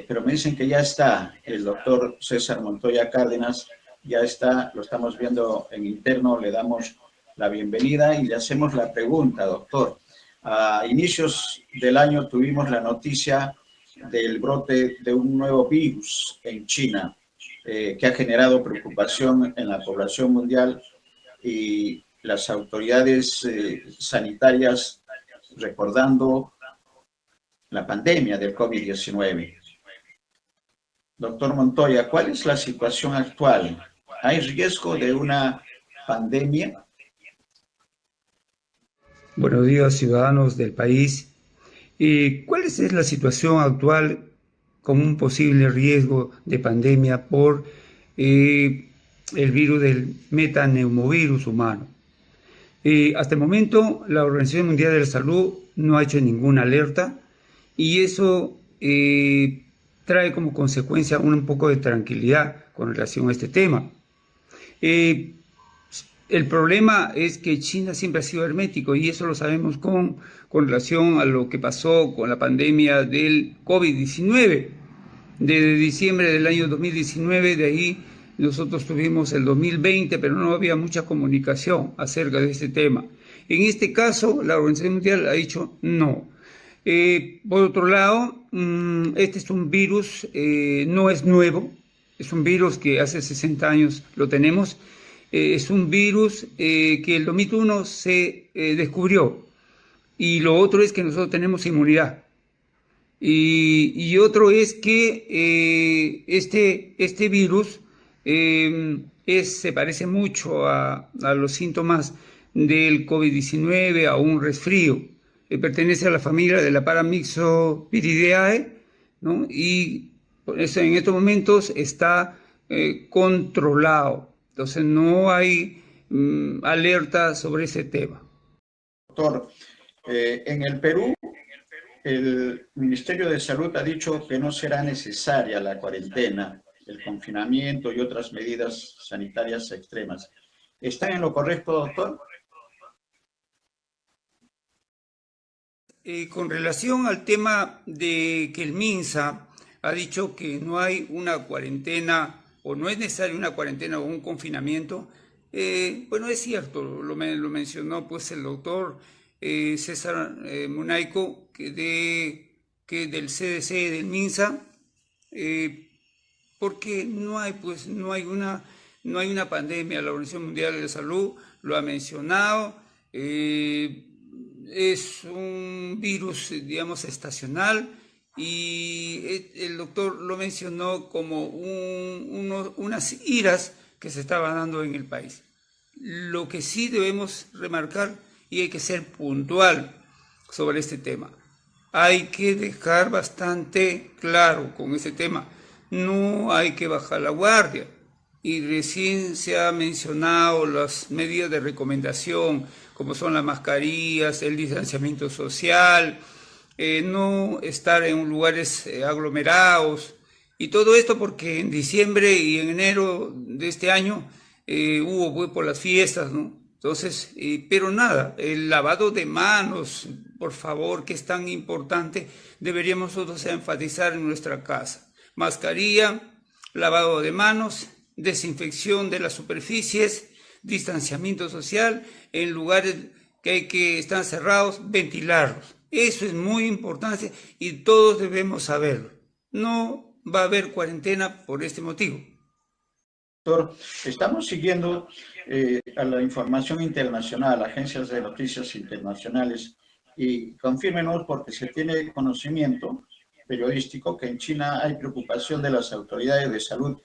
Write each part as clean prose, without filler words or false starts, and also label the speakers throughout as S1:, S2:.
S1: pero me dicen que ya está el doctor César Montoya Cárdenas, ya está, lo estamos viendo en interno, le damos la bienvenida y le hacemos la pregunta, doctor. A inicios del año tuvimos la noticia del brote de un nuevo virus en China, que ha generado preocupación en la población mundial y las autoridades sanitarias recordando la pandemia del COVID-19. Doctor Montoya, ¿cuál es la situación actual? ¿Hay riesgo de una pandemia?
S2: Buenos días, ciudadanos del país. ¿Cuál es la situación actual con un posible riesgo de pandemia por el virus del metaneumovirus humano? Hasta el momento, la Organización Mundial de la Salud no ha hecho ninguna alerta y eso trae como consecuencia un poco de tranquilidad con relación a este tema. El problema es que China siempre ha sido hermético y eso lo sabemos con relación a lo que pasó con la pandemia del COVID-19. Desde diciembre del año 2019, de ahí nosotros tuvimos el 2020, pero no había mucha comunicación acerca de este tema. En este caso, la Organización Mundial ha dicho no. Por otro lado, este es un virus, no es nuevo, es un virus que hace 60 años lo tenemos. Es un virus que el 2001 se descubrió y lo otro es que nosotros tenemos inmunidad y otro es que este virus se parece mucho a los síntomas del COVID-19, a un resfrío. Pertenece a la familia de la Paramyxoviridae, ¿no? Y por eso en estos momentos está controlado. Entonces no hay alerta sobre ese tema.
S1: Doctor, en el Perú, el Ministerio de Salud ha dicho que no será necesaria la cuarentena, el confinamiento y otras medidas sanitarias extremas. ¿Están en lo correcto, doctor?
S2: Con relación al tema de que el MINSA ha dicho que no hay una cuarentena o no es necesaria una cuarentena o un confinamiento, bueno, es cierto, lo mencionó pues el doctor César Munaico, que del CDC, del MINSA, porque no hay una pandemia. La Organización Mundial de la Salud lo ha mencionado. Es un virus, digamos, estacional y el doctor lo mencionó como unas iras que se estaban dando en el país. Lo que sí debemos remarcar, y hay que ser puntual sobre este tema, hay que dejar bastante claro con este tema, no hay que bajar la guardia. Y recién se ha mencionado las medidas de recomendación, como son las mascarillas, el distanciamiento social, no estar en lugares aglomerados, y todo esto porque en diciembre y en enero de este año hubo por las fiestas, ¿no? Entonces, pero nada, el lavado de manos, por favor, que es tan importante, deberíamos nosotros enfatizar en nuestra casa. Mascarilla, lavado de manos, desinfección de las superficies, distanciamiento social, en lugares que están cerrados, ventilarlos. Eso es muy importante y todos debemos saberlo. No va a haber cuarentena por este motivo.
S1: Doctor, estamos siguiendo a la información internacional, agencias de noticias internacionales, y confírmenos porque se tiene conocimiento periodístico que en China hay preocupación de las autoridades de salud,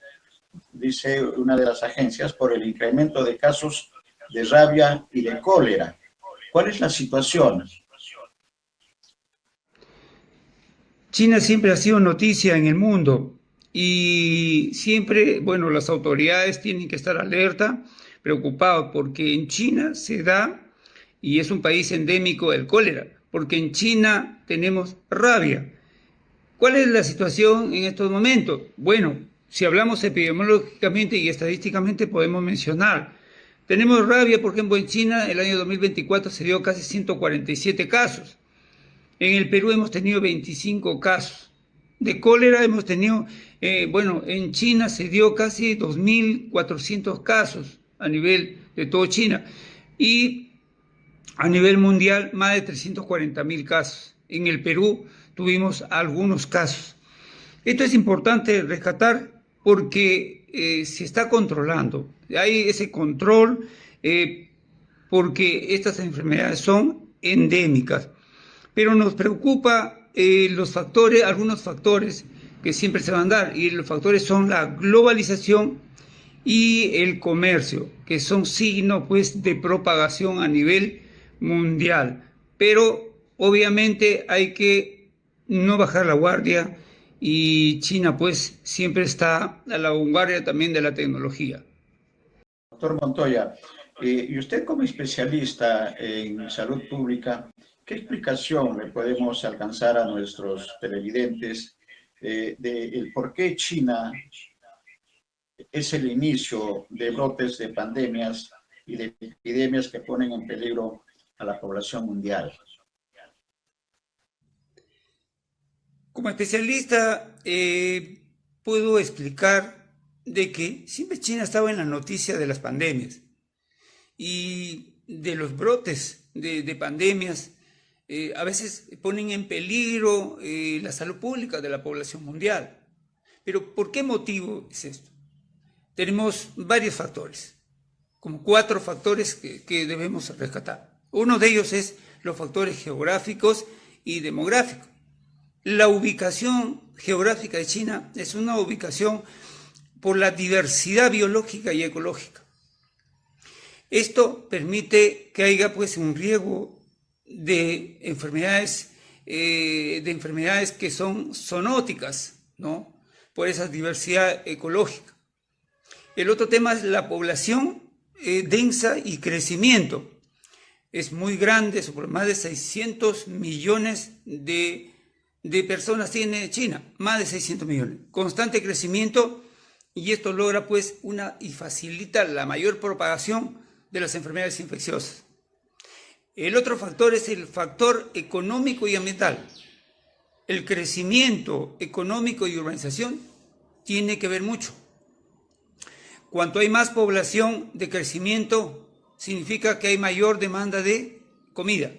S1: dice una de las agencias, por el incremento de casos de rabia y de cólera. ¿Cuál es la situación?
S2: China siempre ha sido noticia en el mundo y siempre, bueno, las autoridades tienen que estar alerta, preocupados, porque en China se da, y es un país endémico, el cólera, porque en China tenemos rabia. ¿Cuál es la situación en estos momentos? Bueno, si hablamos epidemiológicamente y estadísticamente podemos mencionar, tenemos rabia, por ejemplo, en China el año 2024 se dio casi 147 casos. En el Perú hemos tenido 25 casos. De cólera hemos tenido, bueno, en China se dio casi 2.400 casos a nivel de todo China y a nivel mundial más de 340.000 casos. En el Perú tuvimos algunos casos. Esto es importante rescatar porque se está controlando. Hay ese control porque estas enfermedades son endémicas. Pero nos preocupa los factores, algunos factores que siempre se van a dar, y los factores son la globalización y el comercio, que son signos pues de propagación a nivel mundial. Pero obviamente hay que no bajar la guardia y China pues siempre está a la vanguardia también de la tecnología.
S1: Doctor Montoya, y usted como especialista en salud pública, ¿qué explicación le podemos alcanzar a nuestros televidentes del por qué China es el inicio de brotes de pandemias y de epidemias que ponen en peligro a la población mundial?
S2: Como especialista, puedo explicar de que siempre China estaba en la noticia de las pandemias y de los brotes de pandemias. A veces ponen en peligro la salud pública de la población mundial. Pero ¿por qué motivo es esto? Tenemos varios factores, como 4 factores que debemos rescatar. Uno de ellos es los factores geográficos y demográficos. La ubicación geográfica de China es una ubicación por la diversidad biológica y ecológica. Esto permite que haya pues un riesgo de enfermedades que son zoonóticas, ¿no? Por esa diversidad ecológica. El otro tema es la población densa y crecimiento. Es muy grande, más de 600 millones de personas tiene China, más de 600 millones. Constante crecimiento, y esto logra pues y facilita la mayor propagación de las enfermedades infecciosas. El otro factor es el factor económico y ambiental. El crecimiento económico y urbanización tiene que ver mucho. Cuanto hay más población de crecimiento, significa que hay mayor demanda de comida.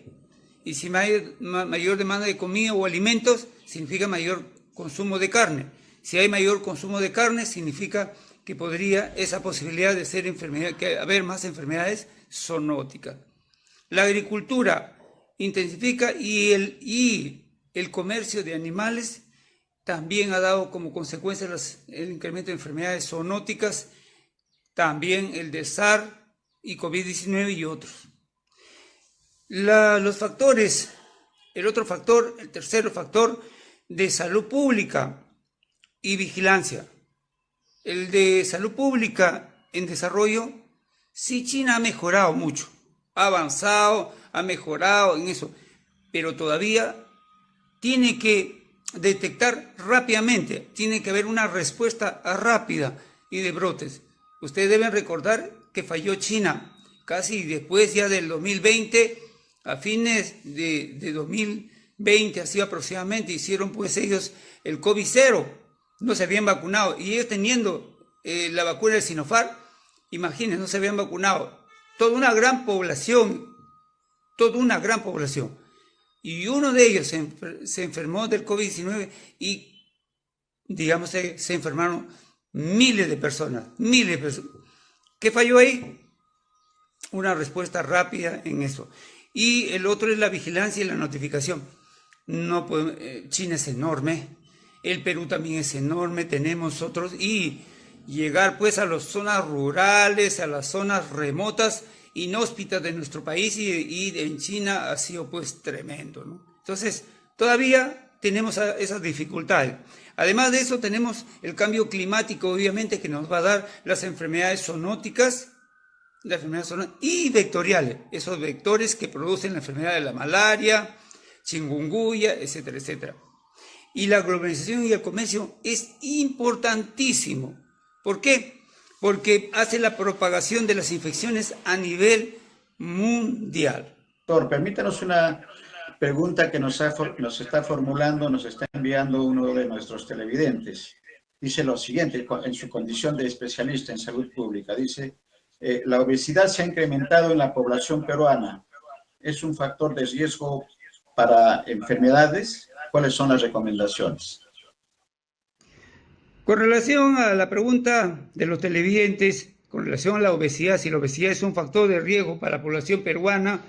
S2: Y si hay mayor demanda de comida o alimentos, significa mayor consumo de carne. Si hay mayor consumo de carne, significa que podría esa posibilidad de ser haber más enfermedades zoonóticas. La agricultura intensifica y el comercio de animales también ha dado como consecuencia el incremento de enfermedades zoonóticas, también el de SARS y COVID-19 y otros. Los factores, el tercer factor de salud pública y vigilancia. El de salud pública en desarrollo, sí, China ha mejorado mucho, ha avanzado, ha mejorado en eso, pero todavía tiene que detectar rápidamente, tiene que haber una respuesta rápida y de brotes. Ustedes deben recordar que falló China casi después ya del 2020, a fines de 2020, así aproximadamente, hicieron pues ellos el COVID-0, no se habían vacunado, y ellos teniendo la vacuna del Sinopharm, imagínense, no se habían vacunado, toda una gran población, y uno de ellos se enfermó del COVID-19 y, digamos, se enfermaron miles de personas. ¿Qué falló ahí? Una respuesta rápida en eso. Y el otro es la vigilancia y la notificación. China es enorme, el Perú también es enorme, tenemos otros, y llegar pues a las zonas rurales, a las zonas remotas, inhóspitas de nuestro país y en China ha sido pues tremendo, ¿no? Entonces, todavía tenemos esas dificultades. Además de eso, tenemos el cambio climático, obviamente, que nos va a dar las enfermedades zoonóticas, y vectoriales, esos vectores que producen la enfermedad de la malaria, chikungunya, etcétera, etcétera. Y la globalización y el comercio es importantísimo. ¿Por qué? Porque hace la propagación de las infecciones a nivel mundial.
S1: Doctor, permítanos pregunta que nos está formulando, nos está enviando uno de nuestros televidentes. Dice lo siguiente, en su condición de especialista en salud pública, dice, la obesidad se ha incrementado en la población peruana. ¿Es un factor de riesgo para enfermedades? ¿Cuáles son las recomendaciones?
S2: Con relación a la pregunta de los televidentes, con relación a la obesidad, si la obesidad es un factor de riesgo para la población peruana,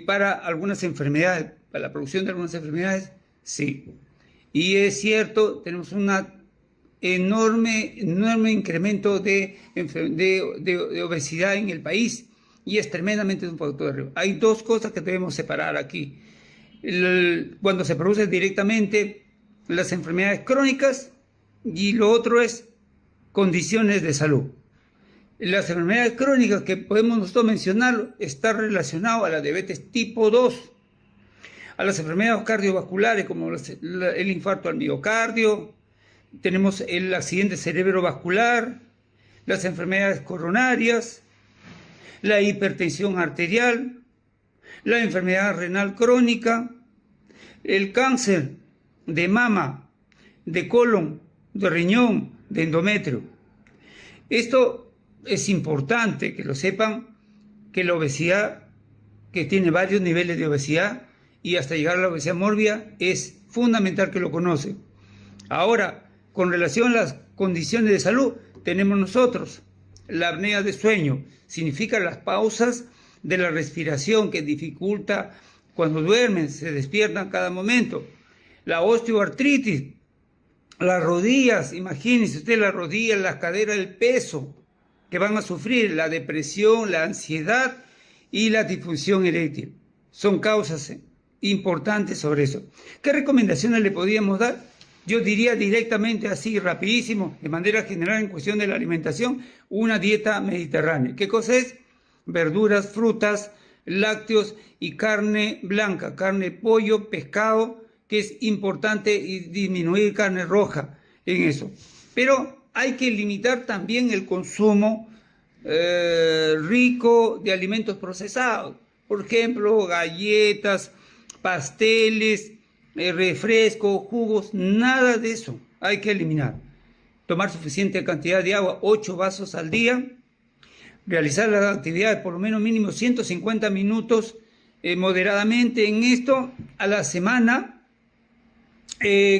S2: para algunas enfermedades, para la producción de algunas enfermedades, sí. Y es cierto, tenemos un enorme incremento de obesidad en el país y es tremendamente un factor de riesgo. Hay dos cosas que debemos separar aquí. Cuando se producen directamente las enfermedades crónicas y lo otro es condiciones de salud. Las enfermedades crónicas que podemos nosotros mencionar está relacionado a la diabetes tipo 2, a las enfermedades cardiovasculares como el infarto al miocardio, tenemos el accidente cerebrovascular, las enfermedades coronarias, la hipertensión arterial, la enfermedad renal crónica, el cáncer de mama, de colon, de riñón, de endometrio. Esto es importante que lo sepan, que la obesidad, que tiene varios niveles de obesidad y hasta llegar a la obesidad mórbida, es fundamental que lo conocen. Ahora, con relación a las condiciones de salud, tenemos nosotros la apnea de sueño, significa las pausas de la respiración que dificulta cuando duermen, se despiertan cada momento. La osteoartritis, las rodillas, imagínense usted las rodillas, las caderas, el peso que van a sufrir, la depresión, la ansiedad y la disfunción eréctil. Son causas importantes sobre eso. ¿Qué recomendaciones le podríamos dar? Yo diría directamente así, rapidísimo, de manera general en cuestión de la alimentación, una dieta mediterránea. ¿Qué cosa es? Verduras, frutas, lácteos y carne blanca, carne, pollo, pescado, que es importante y disminuir carne roja en eso. Pero hay que limitar también el consumo rico de alimentos procesados. Por ejemplo, galletas, pasteles, refrescos, jugos, nada de eso hay que eliminar. Tomar suficiente cantidad de agua, 8 vasos al día, realizar las actividades por lo menos mínimo 150 minutos moderadamente en esto a la semana,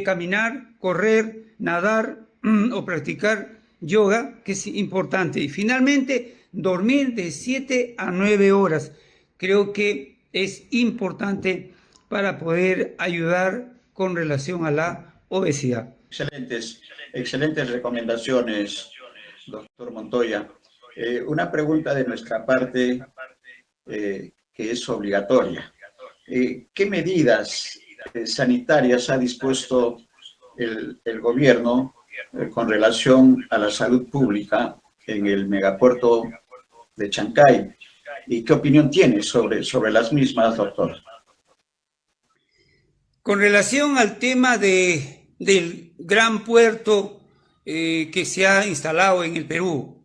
S2: caminar, correr, nadar o practicar yoga, que es importante. Y finalmente, dormir de 7 a 9 horas. Creo que es importante para poder ayudar con relación a la obesidad.
S1: Excelentes recomendaciones, doctor Montoya. Una pregunta de nuestra parte que es obligatoria. ¿Qué medidas sanitarias ha dispuesto el gobierno con relación a la salud pública en el megapuerto de Chancay? ¿Y qué opinión tiene sobre las mismas, doctor?
S2: Con relación al tema del gran puerto que se ha instalado en el Perú,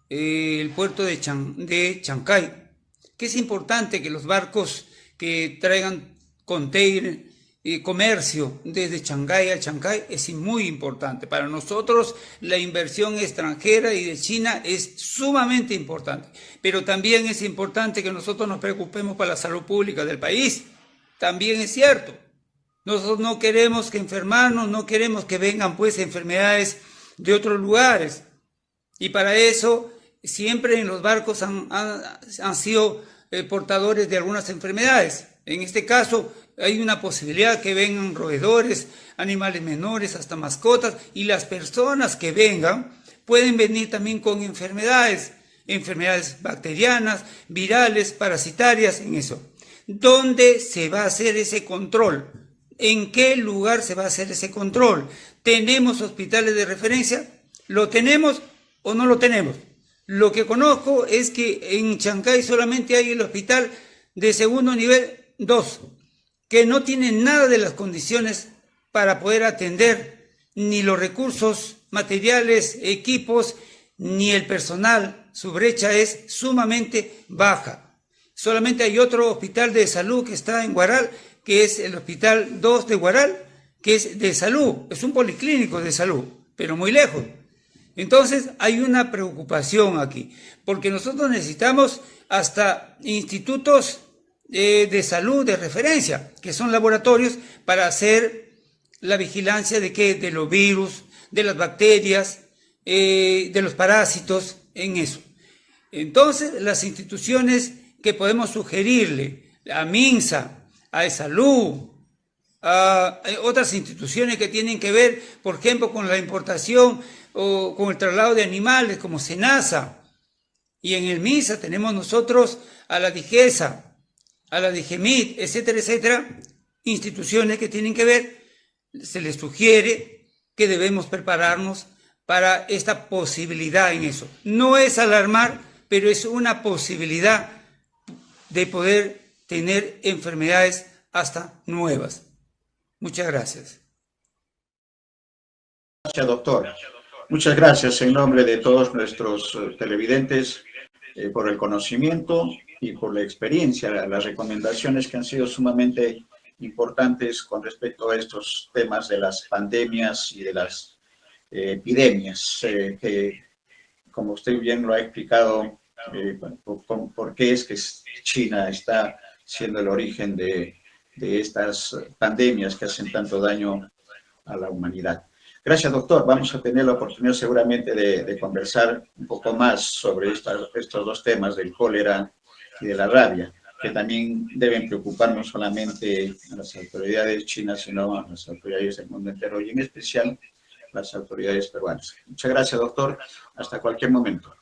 S2: el puerto de Chancay, que es importante que los barcos que traigan container, comercio desde Shanghái a Chancay es muy importante. Para nosotros la inversión extranjera y de China es sumamente importante, pero también es importante que nosotros nos preocupemos por la salud pública del país. También es cierto. Nosotros no queremos que enfermarnos, no queremos que vengan pues enfermedades de otros lugares. Y para eso siempre en los barcos han sido portadores de algunas enfermedades. En este caso hay una posibilidad que vengan roedores, animales menores, hasta mascotas, y las personas que vengan pueden venir también con enfermedades bacterianas, virales, parasitarias, en eso. ¿Dónde se va a hacer ese control? ¿En qué lugar se va a hacer ese control? ¿Tenemos hospitales de referencia? ¿Lo tenemos o no lo tenemos? Lo que conozco es que en Chancay solamente hay el hospital de segundo nivel 2, que no tiene nada de las condiciones para poder atender ni los recursos materiales, equipos, ni el personal. Su brecha es sumamente baja. Solamente hay otro hospital de salud que está en Huaral, que es el Hospital 2 de Huaral, que es de salud, es un policlínico de salud, pero muy lejos. Entonces hay una preocupación aquí, porque nosotros necesitamos hasta institutos de salud de referencia, que son laboratorios para hacer la vigilancia de qué, de los virus, de las bacterias, de los parásitos, en eso. Entonces, las instituciones que podemos sugerirle, a MINSA, a Salud, a otras instituciones que tienen que ver, por ejemplo, con la importación o con el traslado de animales, como SENASA, y en el MINSA tenemos nosotros a la DIGESA, a la DIGEMIT, etcétera, etcétera, instituciones que tienen que ver, se les sugiere que debemos prepararnos para esta posibilidad en eso. No es alarmar, pero es una posibilidad de poder tener enfermedades hasta nuevas. Muchas gracias.
S1: Gracias, doctor. Muchas gracias en nombre de todos nuestros televidentes por el conocimiento y por la experiencia, las recomendaciones que han sido sumamente importantes con respecto a estos temas de las pandemias y de las epidemias, que como usted bien lo ha explicado, por qué es que China está siendo el origen de estas pandemias que hacen tanto daño a la humanidad. Gracias, doctor. Vamos a tener la oportunidad seguramente de conversar un poco más sobre estos dos temas del cólera y de la rabia, que también deben preocupar no solamente a las autoridades chinas, sino a las autoridades del mundo entero y en especial las autoridades peruanas. Muchas gracias, doctor. Hasta cualquier momento.